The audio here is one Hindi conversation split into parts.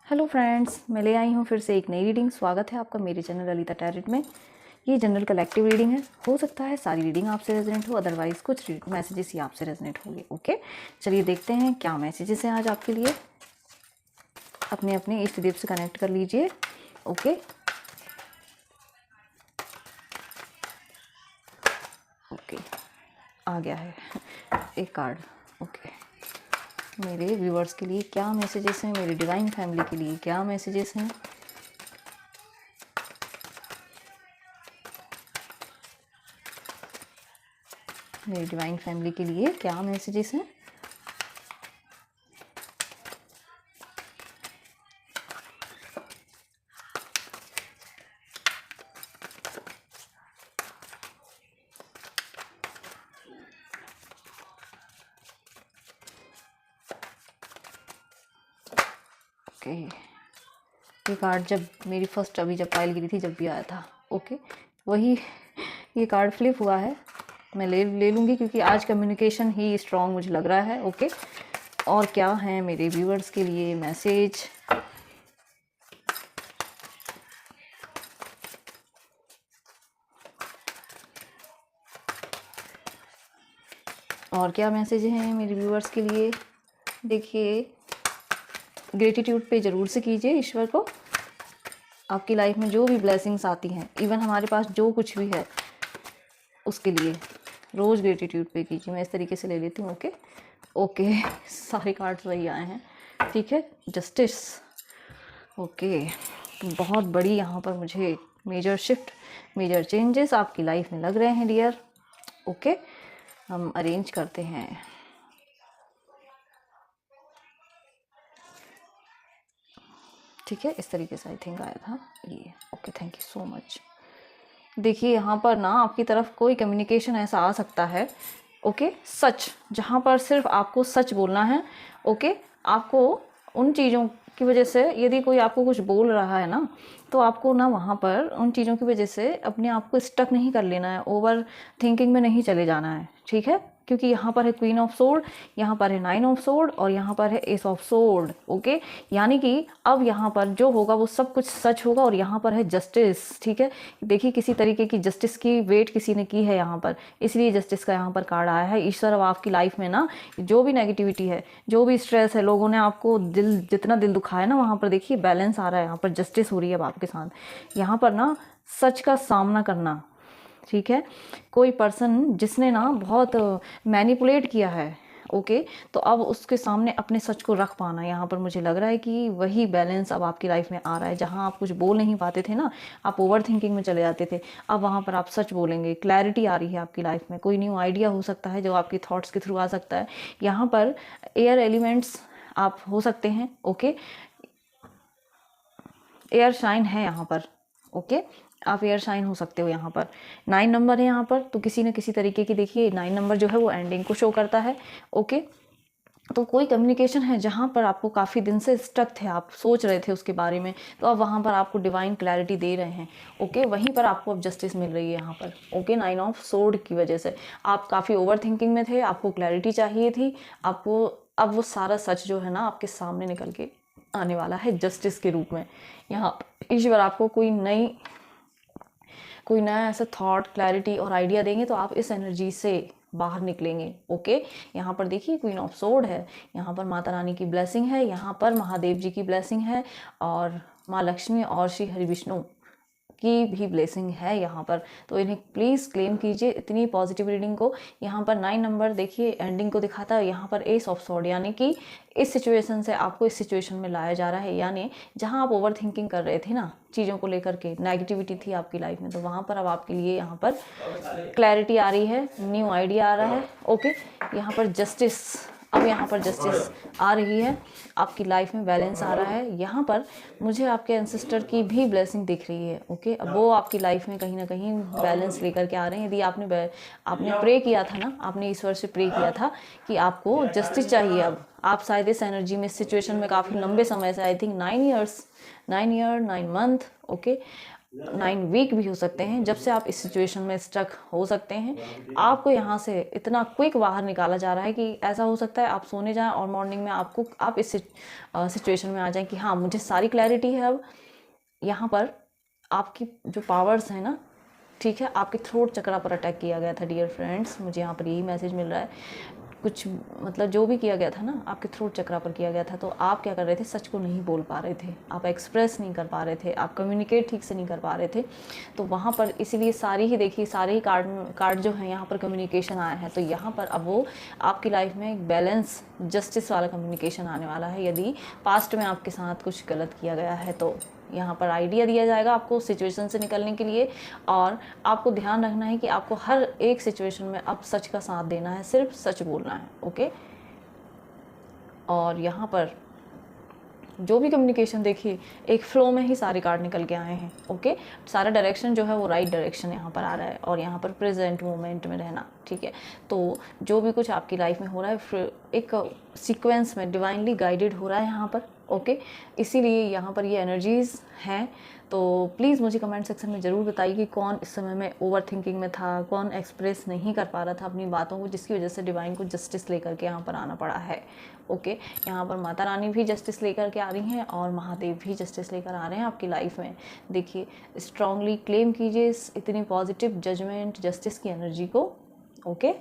हेलो फ्रेंड्स, मैं ले आई हूँ फिर से एक नई रीडिंग। स्वागत है आपका मेरे चैनल ललिता टैरोट में। ये जनरल कलेक्टिव रीडिंग है। हो सकता है सारी रीडिंग आपसे रेजोनेट हो, अदरवाइज कुछ मैसेजेस ही आपसे रेजोनेट होंगे। ओके, चलिए देखते हैं क्या मैसेजेस हैं आज आपके लिए। अपने अपने इष्ट देव से कनेक्ट कर लीजिए। ओके ओके, आ गया है एक कार्ड। ओके, मेरे व्यूअर्स के लिए क्या मैसेजेस हैं, मेरी डिवाइन फैमिली के लिए क्या मैसेजेस हैं। मेरी डिवाइन फैमिली के लिए क्या मैसेजेस हैं। ओके, ये कार्ड जब मेरी फर्स्ट अभी जब पायल गिरी थी जब भी आया था, ओके वही ये कार्ड फ्लिप हुआ है। मैं ले लूँगी क्योंकि आज कम्युनिकेशन ही स्ट्रॉन्ग मुझे लग रहा है। ओके, और क्या है मेरे व्यूअर्स के लिए मैसेज। और क्या मैसेज हैं मेरे व्यूअर्स के लिए। देखिए, ग्रेटिट्यूड पे ज़रूर से कीजिए ईश्वर को। आपकी लाइफ में जो भी ब्लेसिंग्स आती हैं, इवन हमारे पास जो कुछ भी है उसके लिए रोज़ ग्रेटिट्यूड पे कीजिए। मैं इस तरीके से ले लेती हूँ। ओके ओके, सारे कार्ड्स वही आए हैं। ठीक है, जस्टिस। ओके, बहुत बड़ी यहाँ पर मुझे मेजर शिफ्ट, मेजर चेंजेस आपकी लाइफ में लग रहे हैं डियर। ओके, हम अरेंज करते हैं। ठीक है, इस तरीके से आई थिंक आया था ये। Okay, thank you so much. देखिए, यहाँ पर ना आपकी तरफ कोई कम्युनिकेशन ऐसा आ सकता है। ओके, सच, जहाँ पर सिर्फ आपको सच बोलना है। ओके, आपको उन चीज़ों की वजह से यदि कोई आपको कुछ बोल रहा है ना, तो आपको ना वहाँ पर उन चीज़ों की वजह से अपने आप को स्टक नहीं कर लेना है, ओवर थिंकिंग में नहीं चले जाना है। ठीक है, क्योंकि यहाँ पर है क्वीन ऑफ सोर्ड, यहाँ पर है नाइन ऑफ सोर्ड और यहाँ पर है एस ऑफ सोर्ड। ओके, यानी कि अब यहाँ पर जो होगा वो सब कुछ सच होगा। और यहाँ पर है जस्टिस। ठीक है, देखिए किसी तरीके की जस्टिस की वेट किसी ने की है यहाँ पर, इसलिए जस्टिस का यहाँ पर कार्ड आया है। ईश्वर अब आपकी लाइफ में ना जो भी नेगेटिविटी है, जो भी स्ट्रेस है, लोगों ने आपको जितना दिल दुखाया ना, वहाँ पर देखिए बैलेंस आ रहा है। यहाँ पर जस्टिस हो रही है अब आपके साथ। यहाँ पर ना सच का सामना करना। ठीक है, कोई पर्सन जिसने ना बहुत मैनिपुलेट किया है, ओके, तो अब उसके सामने अपने सच को रख पाना, यहाँ पर मुझे लग रहा है कि वही बैलेंस अब आपकी लाइफ में आ रहा है। जहाँ आप कुछ बोल नहीं पाते थे ना, आप ओवर थिंकिंग में चले जाते थे, अब वहाँ पर आप सच बोलेंगे। क्लैरिटी आ रही है आपकी लाइफ में, कोई न्यू आइडिया हो सकता है जो आपकी थॉट्स के थ्रू आ सकता है। यहाँ पर एयर एलिमेंट्स आप हो सकते हैं। ओके, एयर शाइन है यहाँ पर। ओके, आप एयर शाइन हो सकते हो। यहाँ पर 9 नंबर है यहाँ पर, तो किसी न किसी तरीके की देखिए 9 नंबर जो है वो एंडिंग को शो करता है। ओके, तो कोई कम्युनिकेशन है जहाँ पर आपको काफ़ी दिन से स्टक थे, आप सोच रहे थे उसके बारे में, तो अब वहाँ पर आपको डिवाइन क्लैरिटी दे रहे हैं। ओके, वहीं पर आपको अब जस्टिस मिल रही है यहाँ पर। ओके, 9 ऑफ सोर्ड की वजह से आप काफ़ी ओवर थिंकिंग में थे, आपको क्लैरिटी चाहिए थी, आपको अब वो सारा सच जो है ना आपके सामने निकल के आने वाला है जस्टिस के रूप में। यहाँ ईश्वर आपको कोई नया ऐसा थॉट, क्लैरिटी और आइडिया देंगे, तो आप इस एनर्जी से बाहर निकलेंगे। ओके, यहाँ पर देखिए क्वीन ऑफ सोर्ड है, यहाँ पर माता रानी की ब्लेसिंग है, यहाँ पर महादेव जी की ब्लेसिंग है और माँ लक्ष्मी और श्री हरि विष्णु की भी ब्लेसिंग है यहाँ पर। तो इन्हें प्लीज़ क्लेम कीजिए इतनी पॉजिटिव रीडिंग को। यहाँ पर 9 नंबर देखिए एंडिंग को दिखाता है, यहाँ पर एस ऑफ सॉर्ड, यानी कि इस सिचुएशन से आपको इस सिचुएशन में लाया जा रहा है। यानी जहाँ आप ओवर थिंकिंग कर रहे थे ना चीज़ों को लेकर के, नेगेटिविटी थी आपकी लाइफ में, तो वहाँ पर अब आपके लिए यहाँ पर क्लैरिटी आ रही है, न्यू आइडिया आ रहा है। ओके, यहाँ पर जस्टिस, अब यहाँ पर जस्टिस आ रही है, आपकी लाइफ में बैलेंस आ रहा है। यहाँ पर मुझे आपके एंसेस्टर की भी ब्लेसिंग दिख रही है। ओके, अब वो आपकी लाइफ में कहीं ना कहीं बैलेंस लेकर के आ रहे हैं। यदि आपने प्रे किया था ना, आपने ईश्वर से प्रे किया था कि आपको जस्टिस चाहिए, अब आप शायद इस एनर्जी में, इस सिचुएशन में काफ़ी लंबे समय से, I think 9 year 9 month, okay, 9 week भी हो सकते हैं जब से आप इस सिचुएशन में स्टक हो सकते हैं। आपको यहाँ से इतना क्विक बाहर निकाला जा रहा है कि ऐसा हो सकता है आप सोने जाएं और मॉर्निंग में आप इस सिचुएशन में आ जाएं कि हाँ मुझे सारी क्लैरिटी है। अब यहाँ पर आपकी जो पावर्स हैं ना, ठीक है, आपके थ्रोट चक्रा पर अटैक किया गया था डियर फ्रेंड्स। मुझे यहाँ पर यही मैसेज मिल रहा है। कुछ मतलब जो भी किया गया था ना आपके थ्रोट चक्रा पर किया गया था, तो आप क्या कर रहे थे, सच को नहीं बोल पा रहे थे, आप एक्सप्रेस नहीं कर पा रहे थे, आप कम्युनिकेट ठीक से नहीं कर पा रहे थे। तो वहाँ पर इसीलिए सारी ही देखिए सारे ही कार्ड जो हैं यहाँ पर कम्युनिकेशन आया है। तो यहाँ पर अब वो आपकी लाइफ में एक बैलेंस जस्टिस वाला कम्युनिकेशन आने वाला है। यदि पास्ट में आपके साथ कुछ गलत किया गया है तो यहाँ पर आइडिया दिया जाएगा आपको सिचुएशन से निकलने के लिए। और आपको ध्यान रखना है कि आपको हर एक सिचुएशन में अब सच का साथ देना है, सिर्फ सच बोलना है। ओके, और यहाँ पर जो भी कम्युनिकेशन देखिए एक फ्लो में ही सारे कार्ड निकल के आए हैं। ओके, सारा डायरेक्शन जो है वो राइट डायरेक्शन यहाँ पर आ रहा है और यहाँ पर प्रेजेंट मोमेंट में रहना, ठीक है। तो जो भी कुछ आपकी लाइफ में हो रहा है एक सीक्वेंस में डिवाइनली गाइडेड हो रहा है यहाँ पर। ओके, इसीलिए यहाँ पर ये एनर्जीज़ हैं। तो प्लीज़ मुझे कमेंट सेक्शन में ज़रूर बताइए कि कौन इस समय में ओवर थिंकिंग में था, कौन एक्सप्रेस नहीं कर पा रहा था अपनी बातों को, जिसकी वजह से डिवाइन को जस्टिस लेकर के यहाँ पर आना पड़ा है। ओके, यहाँ पर माता रानी भी जस्टिस लेकर के आ रही हैं और महादेव भी जस्टिस लेकर आ रहे हैं आपकी लाइफ में। देखिए, स्ट्रांगली क्लेम कीजिए इतनी पॉजिटिव जजमेंट जस्टिस की एनर्जी को। ओके,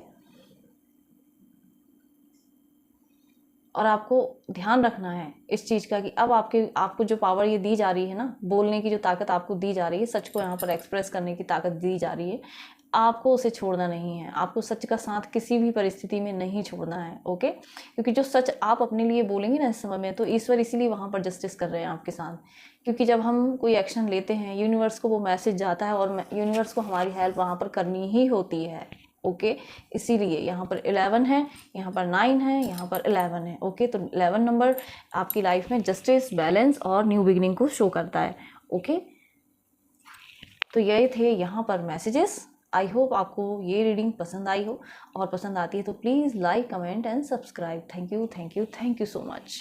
और आपको ध्यान रखना है इस चीज़ का कि अब आपको जो पावर ये दी जा रही है ना, बोलने की जो ताकत आपको दी जा रही है, सच को यहाँ पर एक्सप्रेस करने की ताकत दी जा रही है, आपको उसे छोड़ना नहीं है। आपको सच का साथ किसी भी परिस्थिति में नहीं छोड़ना है। ओके, क्योंकि जो सच आप अपने लिए बोलेंगे ना इस समय में, तो ईश्वर इसीलिए वहाँ पर जस्टिस कर रहे हैं आपके साथ। क्योंकि जब हम कोई एक्शन लेते हैं, यूनिवर्स को वो मैसेज जाता है और यूनिवर्स को हमारी हेल्प वहाँ पर करनी ही होती है। ओके, इसीलिए यहाँ पर 11 है, यहाँ पर 9 है, यहाँ पर 11 है। ओके, तो 11 नंबर आपकी लाइफ में जस्टिस, बैलेंस और न्यू बिगिनिंग को शो करता है। ओके, तो ये थे यहाँ पर मैसेजेस। आई होप आपको ये रीडिंग पसंद आई हो, और पसंद आती है तो please like, comment and subscribe. Thank you, thank you, thank you so much.